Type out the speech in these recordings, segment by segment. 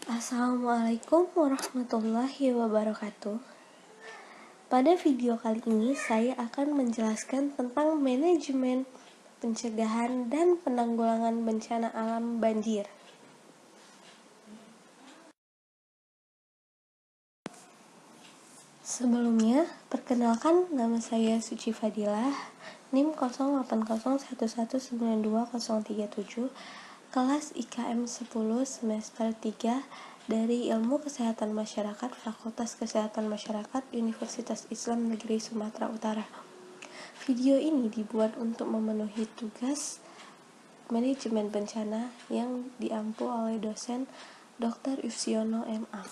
Assalamualaikum warahmatullahi wabarakatuh. Pada video kali ini saya akan menjelaskan tentang manajemen, pencegahan, dan penanggulangan bencana alam banjir. Sebelumnya, perkenalkan nama saya Suci Fadilah, NIM 0801192037, kelas IKM 10 semester 3 dari Ilmu Kesehatan Masyarakat Fakultas Kesehatan Masyarakat Universitas Islam Negeri Sumatera Utara. Video ini dibuat untuk memenuhi tugas manajemen bencana yang diampu oleh dosen Dr. Yusyono MA.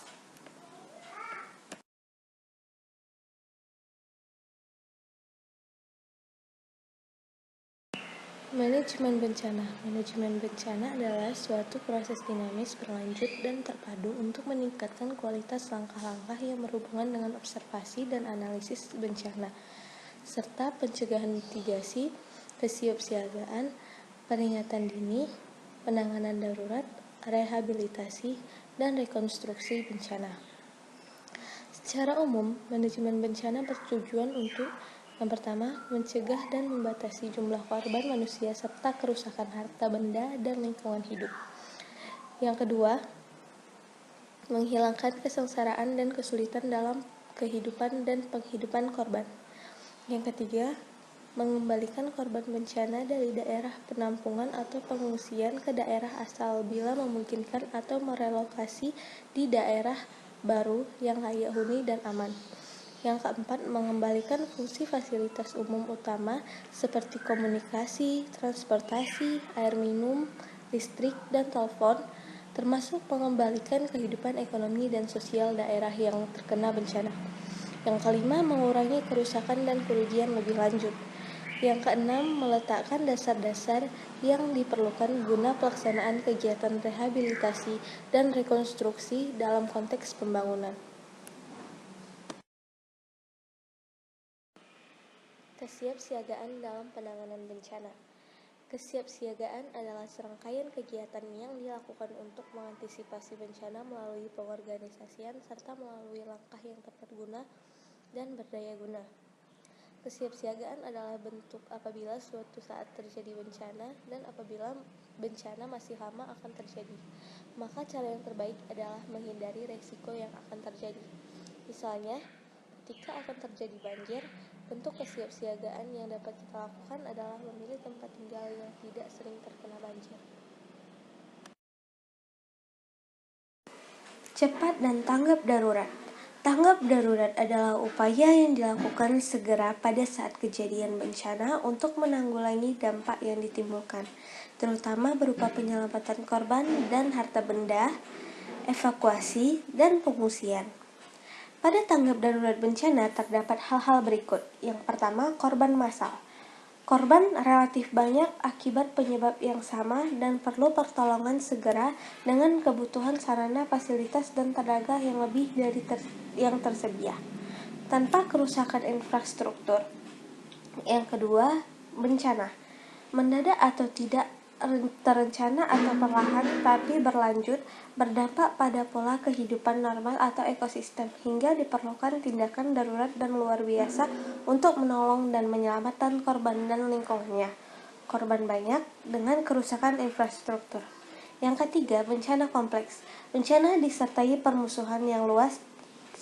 Manajemen bencana adalah suatu proses dinamis, berlanjut, dan terpadu untuk meningkatkan kualitas langkah-langkah yang berhubungan dengan observasi dan analisis bencana, serta pencegahan mitigasi, kesiapsiagaan, peringatan dini, penanganan darurat, rehabilitasi, dan rekonstruksi bencana. Secara umum, manajemen bencana bertujuan untuk yang pertama, mencegah dan membatasi jumlah korban manusia serta kerusakan harta benda dan lingkungan hidup. Yang kedua, menghilangkan kesengsaraan dan kesulitan dalam kehidupan dan penghidupan korban. Yang ketiga, mengembalikan korban bencana dari daerah penampungan atau pengungsian ke daerah asal bila memungkinkan atau merelokasi di daerah baru yang layak huni dan aman. Yang keempat, mengembalikan fungsi fasilitas umum utama seperti komunikasi, transportasi, air minum, listrik, dan telepon, termasuk mengembalikan kehidupan ekonomi dan sosial daerah yang terkena bencana. Yang kelima, mengurangi kerusakan dan kerugian lebih lanjut. Yang keenam, meletakkan dasar-dasar yang diperlukan guna pelaksanaan kegiatan rehabilitasi dan rekonstruksi dalam konteks pembangunan. Kesiapsiagaan dalam penanganan bencana. Kesiapsiagaan adalah serangkaian kegiatan yang dilakukan untuk mengantisipasi bencana melalui pengorganisasian serta melalui langkah yang tepat guna dan berdaya guna. Kesiapsiagaan adalah bentuk apabila suatu saat terjadi bencana dan apabila bencana masih lama akan terjadi. Maka cara yang terbaik adalah menghindari resiko yang akan terjadi. Misalnya, ketika akan terjadi banjir, bentuk kesiapsiagaan yang dapat kita lakukan adalah memilih tempat tinggal yang tidak sering terkena banjir. Cepat dan tanggap darurat. Tanggap darurat adalah upaya yang dilakukan segera pada saat kejadian bencana untuk menanggulangi dampak yang ditimbulkan, terutama berupa penyelamatan korban dan harta benda, evakuasi, dan pengungsian. Pada tanggap darurat bencana terdapat hal-hal berikut. Yang pertama, korban massal. Korban relatif banyak akibat penyebab yang sama dan perlu pertolongan segera dengan kebutuhan sarana, fasilitas, dan tenaga yang lebih dari yang tersedia, tanpa kerusakan infrastruktur. Yang kedua, bencana. Mendadak atau tidak terencana atau perlahan tapi berlanjut, berdampak pada pola kehidupan normal atau ekosistem hingga diperlukan tindakan darurat dan luar biasa untuk menolong dan menyelamatkan korban dan lingkungannya. Korban banyak dengan kerusakan infrastruktur. Yang ketiga, bencana kompleks. Bencana disertai permusuhan yang luas,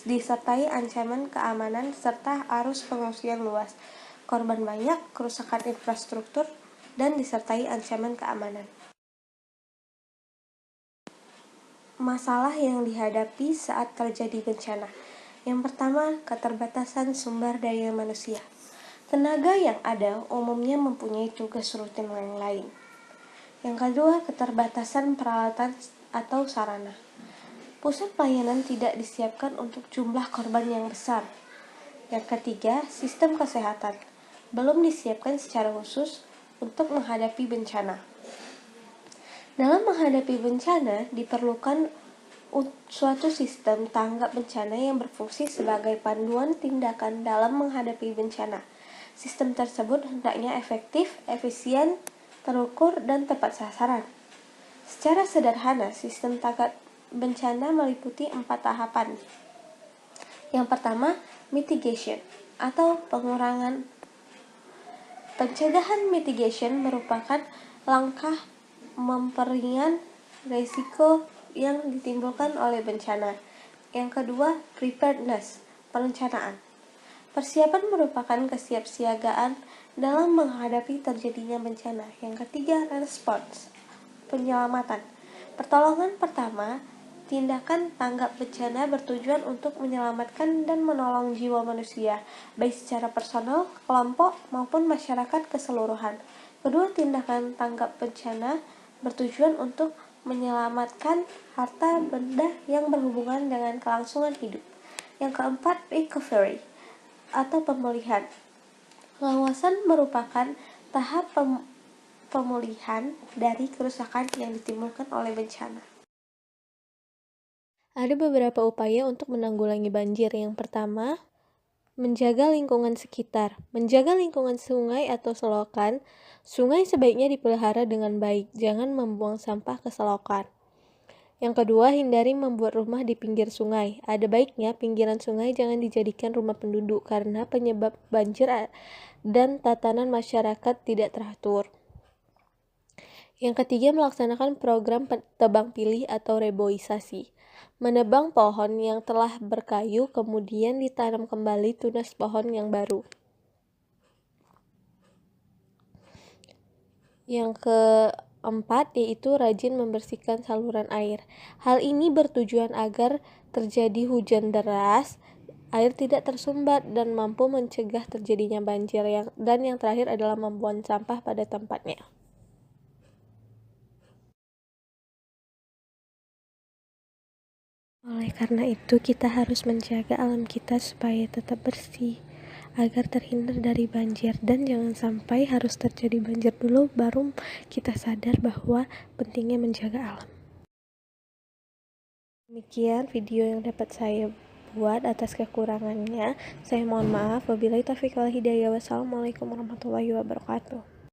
disertai ancaman keamanan serta arus pengungsian luas. Korban banyak, kerusakan infrastruktur, dan disertai ancaman keamanan. Masalah yang dihadapi saat terjadi bencana. Yang pertama, keterbatasan sumber daya manusia. Tenaga yang ada umumnya mempunyai tugas rutin yang lain. Yang kedua, keterbatasan peralatan atau sarana. Pusat pelayanan tidak disiapkan untuk jumlah korban yang besar. Yang ketiga, sistem kesehatan belum disiapkan secara khusus untuk menghadapi bencana. Dalam menghadapi bencana, diperlukan suatu sistem tanggap bencana yang berfungsi sebagai panduan tindakan dalam menghadapi bencana. Sistem tersebut hendaknya efektif, efisien, terukur, dan tepat sasaran. Secara sederhana, sistem bencana meliputi 4 tahapan. Yang pertama, mitigation atau pengurangan. Pencegahan mitigation merupakan langkah memperingan risiko yang ditimbulkan oleh bencana. Yang kedua, preparedness, perencanaan. Persiapan merupakan kesiapsiagaan dalam menghadapi terjadinya bencana. Yang ketiga, response, penyelamatan. Pertolongan pertama, tindakan tanggap bencana bertujuan untuk menyelamatkan dan menolong jiwa manusia, baik secara personal, kelompok, maupun masyarakat keseluruhan. Kedua, tindakan tanggap bencana bertujuan untuk menyelamatkan harta benda yang berhubungan dengan kelangsungan hidup. Yang keempat, recovery atau pemulihan. Pengawasan merupakan tahap pemulihan dari kerusakan yang ditimbulkan oleh bencana. Ada beberapa upaya untuk menanggulangi banjir. Yang pertama, menjaga lingkungan sekitar. Menjaga lingkungan sungai atau selokan. Sungai sebaiknya dipelihara dengan baik, jangan membuang sampah ke selokan. Yang kedua, hindari membuat rumah di pinggir sungai. Ada baiknya pinggiran sungai jangan dijadikan rumah penduduk karena penyebab banjir dan tatanan masyarakat tidak teratur. Yang ketiga, melaksanakan program tebang pilih atau reboisasi. Menebang pohon yang telah berkayu, kemudian ditanam kembali tunas pohon yang baru. Yang keempat, yaitu rajin membersihkan saluran air. Hal ini bertujuan agar terjadi hujan deras, air tidak tersumbat dan mampu mencegah terjadinya banjir. Dan yang terakhir adalah membuang sampah pada tempatnya. Oleh karena itu, kita harus menjaga alam kita supaya tetap bersih, agar terhindar dari banjir. Dan jangan sampai harus terjadi banjir dulu baru kita sadar bahwa pentingnya menjaga alam. Demikian video yang dapat saya buat. Atas kekurangannya saya mohon maaf. Wabillahi taufiq wal hidayah. Wassalamualaikum warahmatullahi wabarakatuh.